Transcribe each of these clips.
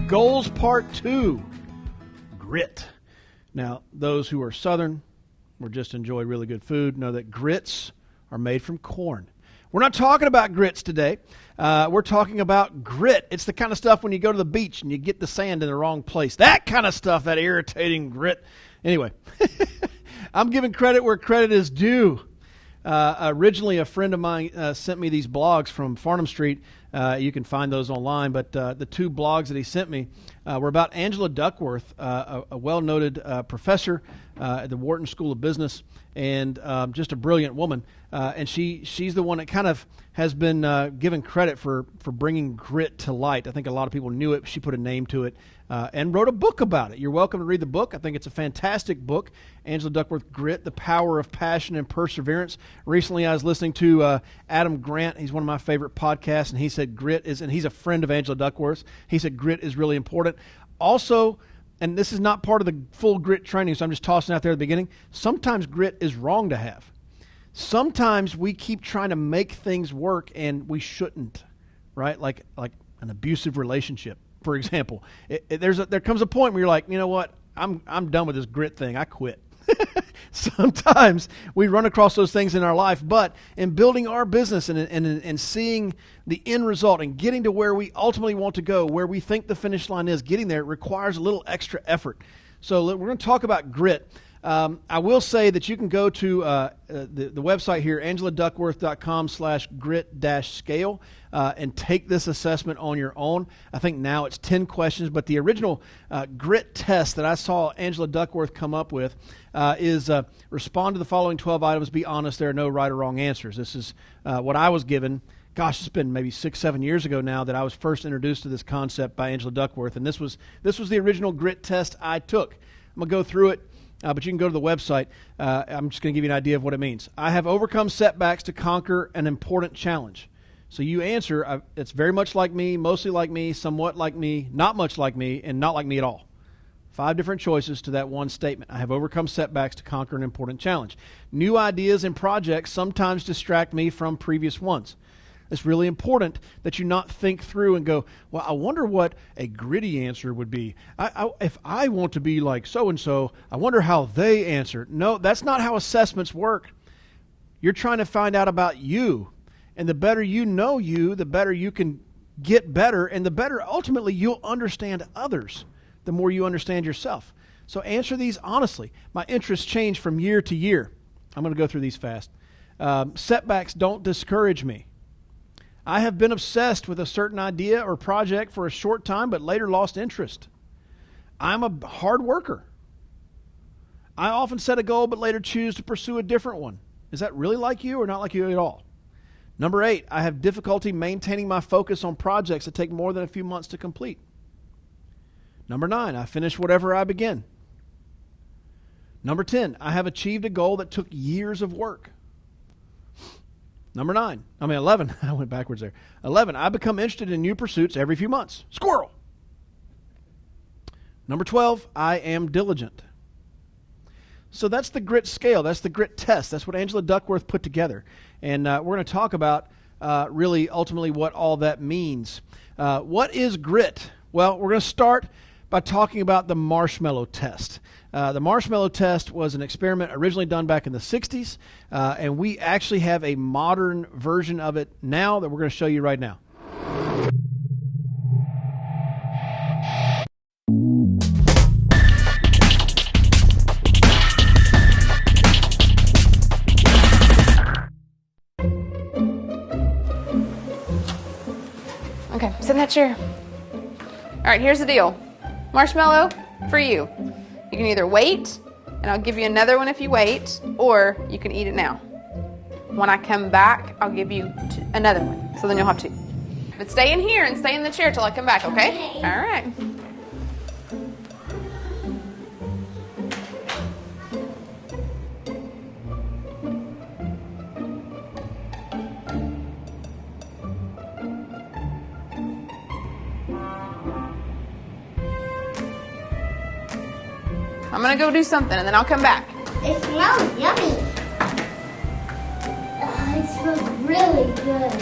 Goals Part 2, Grit. Now, those who are Southern or just enjoy really good food know that grits are made from corn. We're not talking about grits today. We're talking about grit. It's the kind of stuff when you go to the beach and you get the sand in the wrong place. That kind of stuff, that irritating grit. Anyway, I'm giving credit where credit is due. Originally, a friend of mine sent me these blogs from Farnham Street. You can find those online, but the two blogs that he sent me were about Angela Duckworth, a well-noted professor at the Wharton School of Business, and just a brilliant woman. And she's the one that kind of has been given credit for bringing grit to light. I think a lot of people knew it. She put a name to it and wrote a book about it. You're welcome to read the book. I think it's a fantastic book. Angela Duckworth, Grit, The Power of Passion and Perseverance. Recently, I was listening to Adam Grant. He's one of my favorite podcasts, and he said grit is, and he's a friend of Angela Duckworth. He said grit is really important. Also, and this is not part of the full grit training, so I'm just tossing out there at the beginning, sometimes grit is wrong to have. Sometimes we keep trying to make things work and we shouldn't, right? Like an abusive relationship, for example. There comes a point where you're like, you know what? I'm done with this grit thing. I quit. Sometimes we run across those things in our life, but in building our business and seeing the end result and getting to where we ultimately want to go, where we think the finish line is, getting there requires a little extra effort. So we're going to talk about grit. I will say that you can go to the website here, angeladuckworth.com/grit-scale, and take this assessment on your own. I think now it's 10 questions, but the original grit test that I saw Angela Duckworth come up with is respond to the following 12 items, be honest, there are no right or wrong answers. This is what I was given. Gosh, it's been maybe 6-7 years ago now that I was first introduced to this concept by Angela Duckworth, and this was the original grit test I took. I'm going to go through it. But you can go to the website. I'm just going to give you an idea of what it means. I have overcome setbacks to conquer an important challenge. So you answer, it's very much like me, mostly like me, somewhat like me, not much like me, and not like me at all. 5 different choices to that one statement. I have overcome setbacks to conquer an important challenge. New ideas and projects sometimes distract me from previous ones. It's really important that you not think through and go, well, I wonder what a gritty answer would be. If I want to be like so-and-so, I wonder how they answer. No, that's not how assessments work. You're trying to find out about you. And the better you know you, the better you can get better, and the better ultimately you'll understand others, the more you understand yourself. So answer these honestly. My interests change from year to year. I'm going to go through these fast. Setbacks don't discourage me. I have been obsessed with a certain idea or project for a short time, but later lost interest. I'm a hard worker. I often set a goal, but later choose to pursue a different one. Is that really like you or not like you at all? Number 8, I have difficulty maintaining my focus on projects that take more than a few months to complete. Number 9, I finish whatever I begin. Number 10, I have achieved a goal that took years of work. Number 11, I went backwards there. 11, I become interested in new pursuits every few months. Squirrel. Number 12, I am diligent. So that's the grit scale. That's the grit test. That's what Angela Duckworth put together. And we're going to talk about really ultimately what all that means. What is grit? Well, we're going to start by talking about the Marshmallow Test. The Marshmallow Test was an experiment originally done back in the 60s, and we actually have a modern version of it now that we're going to show you right now. Okay, sit in that chair. All right, here's the deal. Marshmallow for you. You can either wait, and I'll give you another one if you wait, or you can eat it now. When I come back, I'll give you another one, so then you'll have 2. But stay in here and stay in the chair till I come back, okay? All right. I'm going to go do something, and then I'll come back. It smells yummy. It smells really good.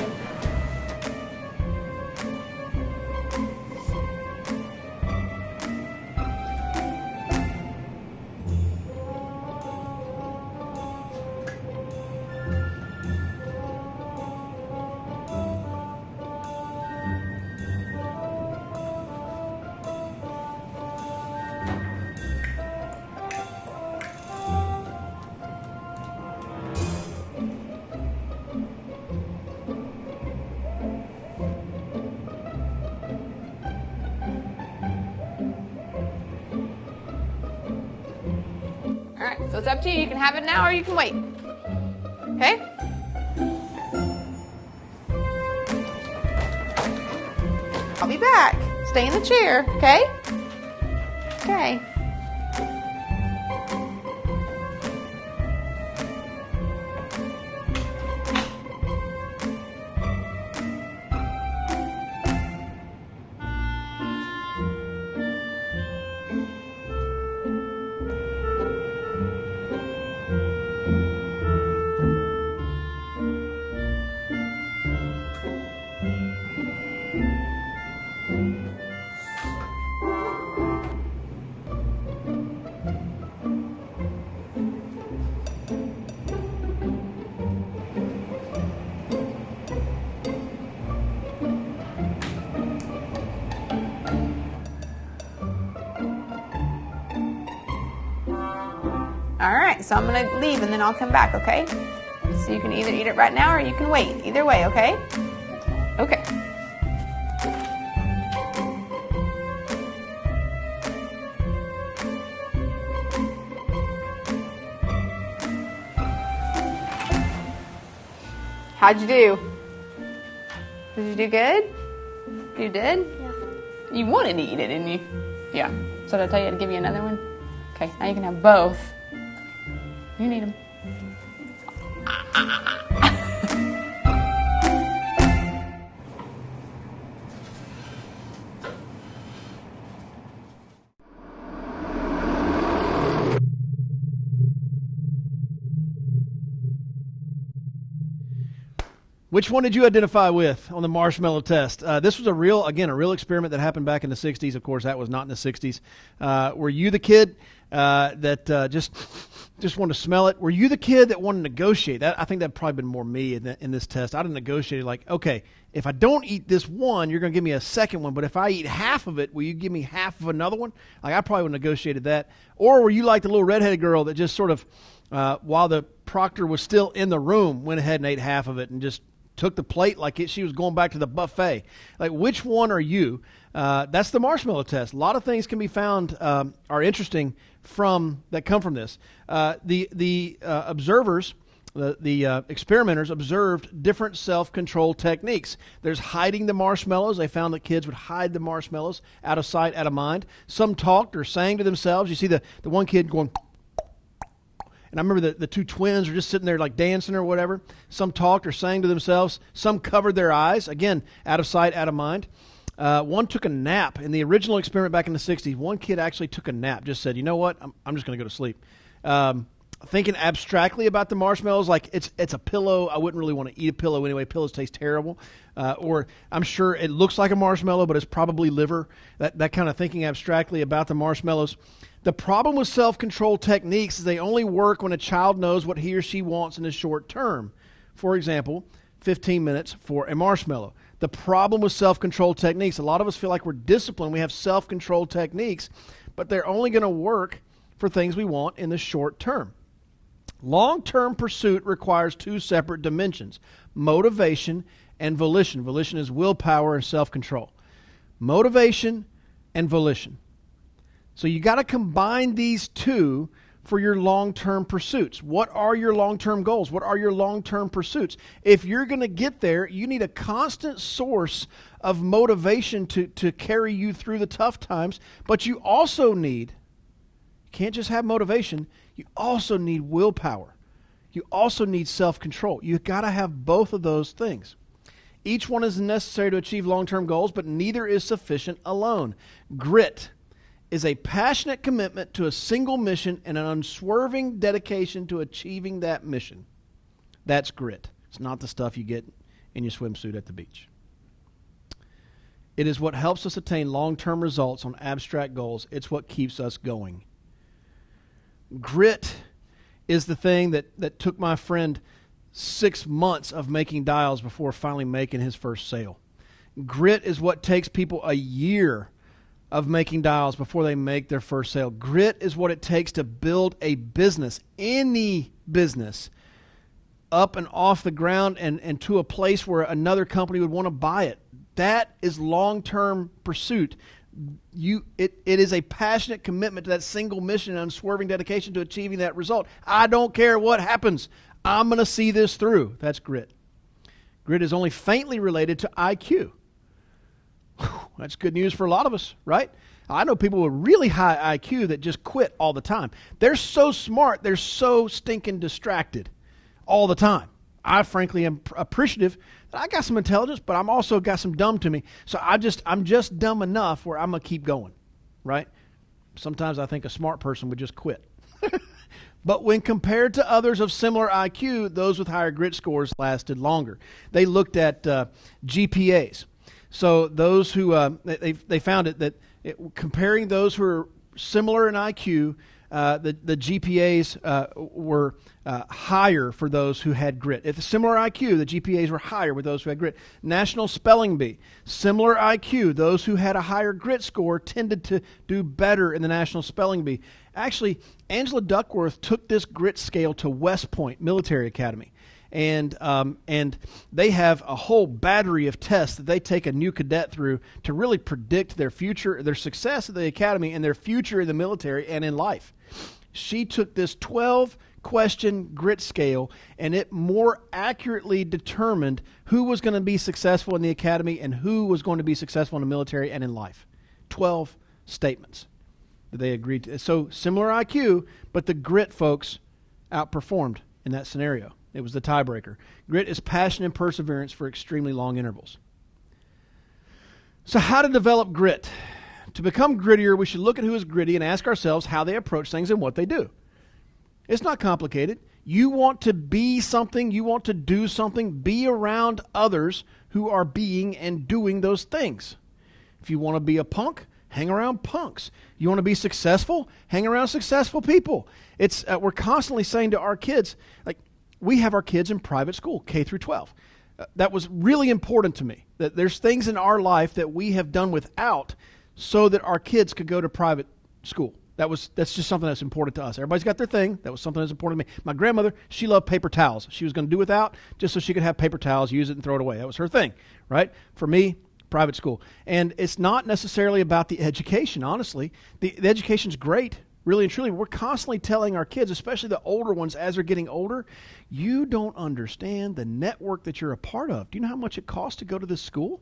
So it's up to you. You can have it now or you can wait. Okay? I'll be back. Stay in the chair, okay? Okay. All right, so I'm going to leave and then I'll come back, okay? So you can either eat it right now or you can wait. Either way, okay? Okay. How'd you do? Did you do good? You did? Yeah. You wanted to eat it, didn't you? Yeah. So did I tell you to give you another one? Okay, now you can have both. You need them. Which one did you identify with on the marshmallow test? This was a real experiment that happened back in the 60s. Of course, that was not in the 60s. Were you the kid that just wanted to smell it? Were you the kid that wanted to negotiate? I think that'd probably been more me in this test. I'd have negotiated like, okay, if I don't eat this one, you're going to give me a second one. But if I eat half of it, will you give me half of another one? Like I probably would have negotiated that. Or were you like the little redheaded girl that just sort of, while the proctor was still in the room, went ahead and ate half of it and just took the plate like she was going back to the buffet? Like, which one are you? That's the marshmallow test. A lot of things can be found are interesting that come from this. The observers, the experimenters observed different self-control techniques. There's hiding the marshmallows. They found that kids would hide the marshmallows out of sight, out of mind. Some talked or sang to themselves. You see the one kid going. And I remember the two twins were just sitting there like dancing or whatever. Some talked or sang to themselves. Some covered their eyes. Again, out of sight, out of mind. One took a nap. In the original experiment back in the 60s, one kid actually took a nap. Just said, you know what? I'm just going to go to sleep. Thinking abstractly about the marshmallows, like it's a pillow. I wouldn't really want to eat a pillow anyway. Pillows taste terrible. Or I'm sure it looks like a marshmallow, but it's probably liver. That kind of thinking abstractly about the marshmallows. The problem with self-control techniques is they only work when a child knows what he or she wants in the short term. For example, 15 minutes for a marshmallow. The problem with self-control techniques, a lot of us feel like we're disciplined. We have self-control techniques, but they're only going to work for things we want in the short term. Long-term pursuit requires two separate dimensions, motivation and volition. Volition is willpower and self-control. Motivation and volition. So you got to combine these two for your long-term pursuits. What are your long-term goals? What are your long-term pursuits? If you're going to get there, you need a constant source of motivation to carry you through the tough times, but you also need, you can't just have motivation, you also need willpower. You also need self-control. You've got to have both of those things. Each one is necessary to achieve long-term goals, but neither is sufficient alone. Grit is a passionate commitment to a single mission and an unswerving dedication to achieving that mission. That's grit. It's not the stuff you get in your swimsuit at the beach. It is what helps us attain long-term results on abstract goals. It's what keeps us going. Grit is the thing that took my friend 6 months of making dials before finally making his first sale. Grit is what takes people a year of making dials before they make their first sale. Grit is what it takes to build a business, any business, up and off the ground and to a place where another company would want to buy it. That is long-term pursuit. It is a passionate commitment to that single mission and unswerving dedication to achieving that result. I don't care what happens. I'm going to see this through. That's grit. Grit is only faintly related to IQ. That's good news for a lot of us, right? I know people with really high IQ that just quit all the time. They're so smart, they're so stinking distracted all the time. I frankly am appreciative that I got some intelligence, but I'm also got some dumb to me. So I'm just dumb enough where I'm going to keep going, right? Sometimes I think a smart person would just quit. But when compared to others of similar IQ, those with higher grit scores lasted longer. They looked at GPAs. So those who, they found that comparing those who are similar in IQ, the GPAs were higher for those who had grit. If similar IQ, the GPAs were higher with those who had grit. National Spelling Bee, similar IQ, those who had a higher grit score tended to do better in the National Spelling Bee. Actually, Angela Duckworth took this grit scale to West Point Military Academy. And they have a whole battery of tests that they take a new cadet through to really predict their future, their success at the academy, and their future in the military and in life. She took this 12-question grit scale, and it more accurately determined who was going to be successful in the academy and who was going to be successful in the military and in life. 12 statements that they agreed to. So similar IQ, but the grit folks outperformed in that scenario. It was the tiebreaker. Grit is passion and perseverance for extremely long intervals. So how to develop grit? To become grittier, we should look at who is gritty and ask ourselves how they approach things and what they do. It's not complicated. You want to be something, you want to do something, be around others who are being and doing those things. If you want to be a punk, hang around punks. You want to be successful? Hang around successful people. It's we're constantly saying to our kids, like, we have our kids in private school, K through 12. That was really important to me, that there's things in our life that we have done without so that our kids could go to private school. That's just something that's important to us. Everybody's got their thing. That was something that's important to me. My grandmother, she loved paper towels. She was going to do without just so she could have paper towels, use it, and throw it away. That was her thing, right? For me, private school. And it's not necessarily about the education, honestly. The education's great. Really and truly, we're constantly telling our kids, especially the older ones as they're getting older, you don't understand the network that you're a part of. Do you know how much it costs to go to this school?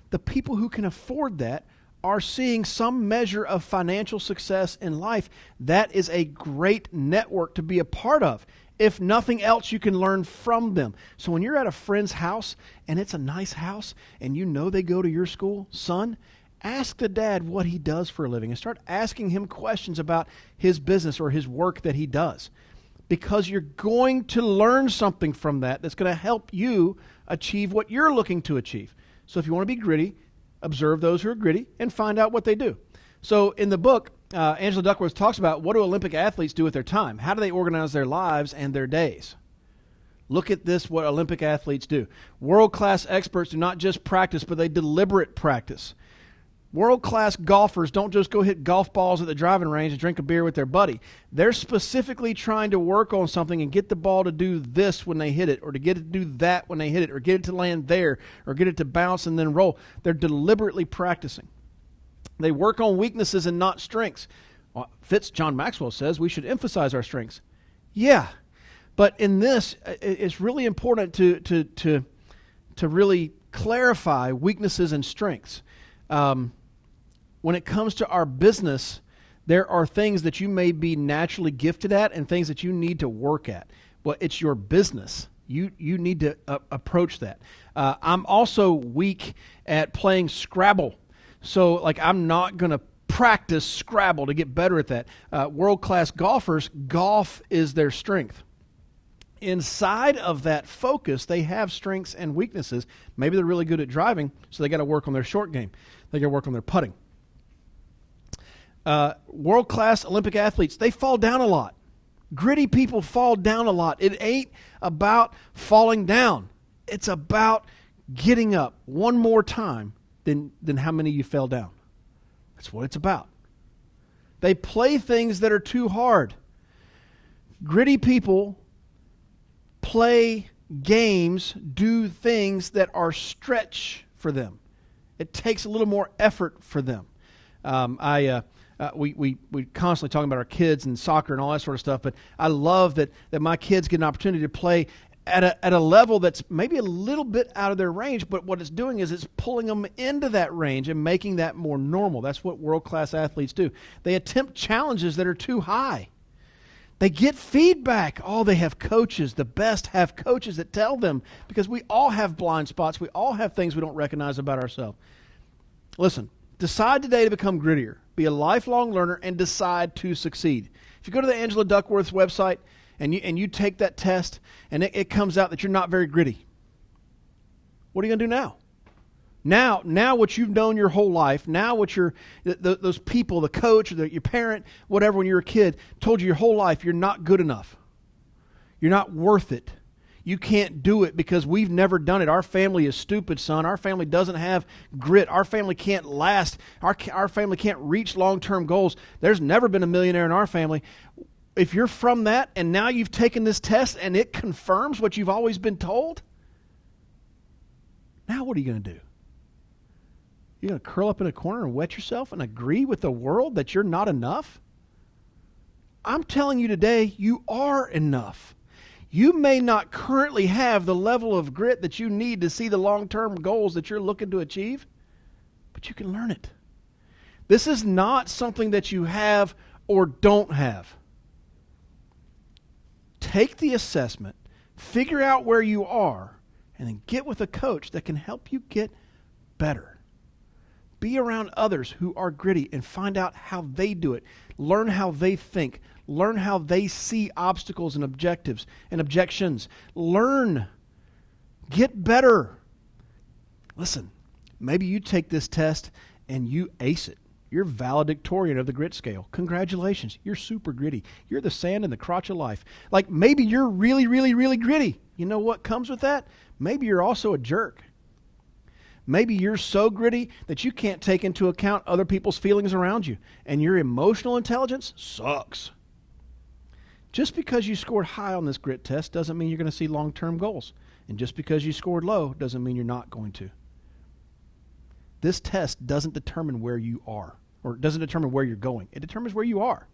The people who can afford that are seeing some measure of financial success in life. That is a great network to be a part of. If nothing else, you can learn from them. So when you're at a friend's house, and it's a nice house, and you know they go to your school, son, ask the dad what he does for a living and start asking him questions about his business or his work that he does. Because you're going to learn something from that that's going to help you achieve what you're looking to achieve. So if you want to be gritty, observe those who are gritty and find out what they do. So in the book, Angela Duckworth talks about what do Olympic athletes do with their time? How do they organize their lives and their days? Look at this, what Olympic athletes do. World-class experts do not just practice, but they deliberate practice. World-class golfers don't just go hit golf balls at the driving range and drink a beer with their buddy. They're specifically trying to work on something and get the ball to do this when they hit it, or to get it to do that when they hit it, or get it to land there, or get it to bounce and then roll. They're deliberately practicing. They work on weaknesses and not strengths. John Maxwell says we should emphasize our strengths. Yeah, but in this, it's really important to really clarify weaknesses and strengths. When it comes to our business, there are things that you may be naturally gifted at and things that you need to work at. Well, it's your business. You need to approach that. I'm also weak at playing Scrabble. So, I'm not going to practice Scrabble to get better at that. World-class golfers, golf is their strength. Inside of that focus, they have strengths and weaknesses. Maybe they're really good at driving, so they got to work on their short game. They got to work on their putting. World-class Olympic athletes, they fall down a lot. Gritty people fall down a lot. It ain't about falling down. It's about getting up one more time than how many you fell down. That's what it's about. They play things that are too hard. Gritty people play games, do things that are stretch for them. It takes a little more effort for them. We constantly talking about our kids and soccer and all that sort of stuff, but I love that my kids get an opportunity to play at a level that's maybe a little bit out of their range, but what it's doing is it's pulling them into that range and making that more normal. That's what world-class athletes do. They attempt challenges that are too high. They get feedback. Oh, they have coaches. The best have coaches that tell them, because we all have blind spots. We all have things we don't recognize about ourselves. Listen, decide today to become grittier. Be a lifelong learner and decide to succeed. If you go to the Angela Duckworth's website and you take that test and it comes out that you're not very gritty, what are you going to do now? Now what you've known your whole life, now what those people, the coach, or your parent, whatever, when you were a kid, told you your whole life you're not good enough. You're not worth it. You can't do it because we've never done it. Our family is stupid, son. Our family doesn't have grit. Our family can't last. Our family can't reach long-term goals. There's never been a millionaire in our family. If you're from that and now you've taken this test and it confirms what you've always been told, now what are you going to do? You're going to curl up in a corner and wet yourself and agree with the world that you're not enough? I'm telling you today, you are enough. You may not currently have the level of grit that you need to see the long-term goals that you're looking to achieve, but you can learn it. This is not something that you have or don't have. Take the assessment, figure out where you are, and then get with a coach that can help you get better. Be around others who are gritty and find out how they do it. Learn how they think. Learn how they see obstacles and objectives and objections. Learn. Get better. Listen, maybe you take this test and you ace it. You're valedictorian of the grit scale. Congratulations. You're super gritty. You're the sand in the crotch of life. Like maybe you're really, really, really gritty. You know what comes with that? Maybe you're also a jerk. Maybe you're so gritty that you can't take into account other people's feelings around you, and your emotional intelligence sucks. Just because you scored high on this grit test doesn't mean you're going to see long-term goals. And just because you scored low doesn't mean you're not going to. This test doesn't determine where you are, or it doesn't determine where you're going. It determines where you are.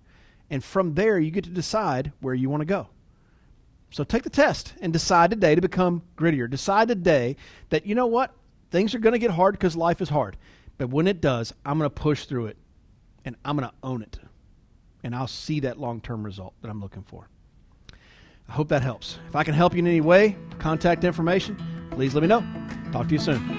And from there, you get to decide where you want to go. So take the test and decide today to become grittier. Decide today that, you know what? Things are going to get hard because life is hard. But when it does, I'm going to push through it. And I'm going to own it. And I'll see that long-term result that I'm looking for. I hope that helps. If I can help you in any way, contact information, please let me know. Talk to you soon.